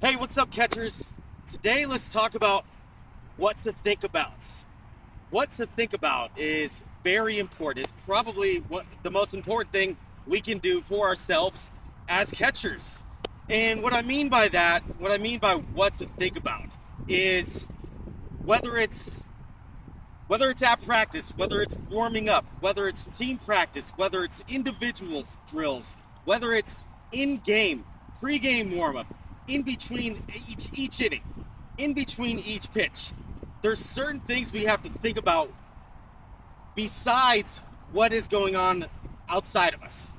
Hey, what's up, catchers? Today, let's talk about what to think about. What to think about is very important. It's probably the most important thing we can do for ourselves as catchers. And what I mean by that, what I mean by what to think about, is whether it's whether it's at practice, whether it's warming up, whether it's team practice, whether it's individuals drills, whether it's in game, pre-game warm up, in between each inning, in between each pitch. There's certain things we have to think about besides what is going on outside of us.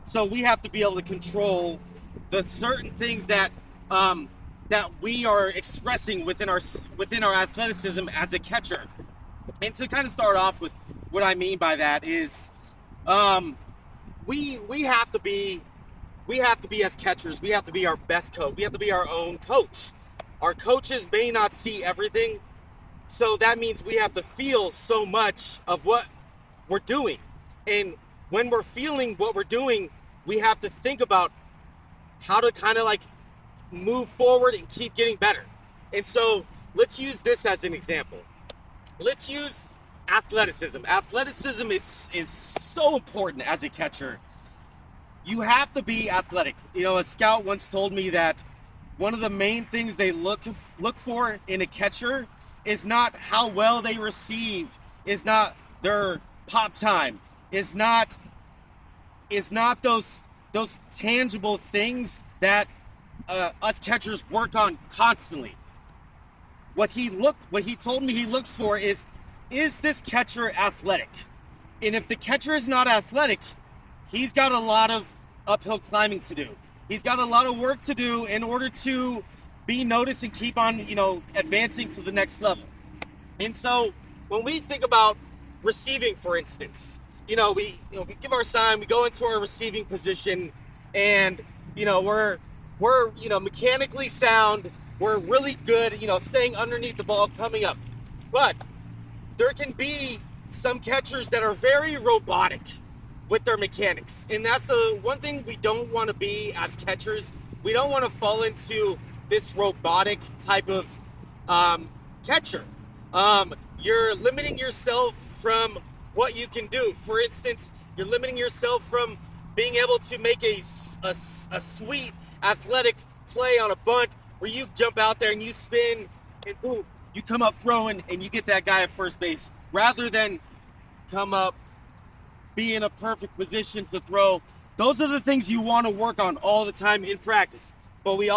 So we have to be able to control the certain things that that we are expressing within our athleticism as a catcher. And to kind of start off with what I mean by that is we have to be as catchers, we have to be our best coach. We have to be our own coach. Our coaches may not see everything, so that means we have to feel so much of what we're doing. And when we're feeling what we're doing, we have to think about how to kind of like move forward and keep getting better. And so let's use this as an example. Let's use athleticism. Athleticism is so important as a catcher. You have to be athletic. You know, a scout once told me that one of the main things they look for in a catcher is not how well they receive, is not their pop time, is not those tangible things that us catchers work on constantly. What he told me he looks for is this catcher athletic? And if the catcher is not athletic, he's got a lot of uphill climbing to do. He's got a lot of work to do in order to be noticed and keep on, advancing to the next level. And so when we think about receiving, for instance, we give our sign, we go into our receiving position, and we're mechanically sound. We're really good, staying underneath the ball, coming up. But there can be some catchers that are very robotic with their mechanics. And that's the one thing we don't want to be as catchers. We don't want to fall into this robotic type of catcher. You're limiting yourself from what you can do. For instance, you're limiting yourself from being able to make a sweet athletic play on a bunt where you jump out there and you spin and boom, you come up throwing and you get that guy at first base, rather than come up, be in a perfect position to throw. Those are the things you want to work on all the time in practice. But we all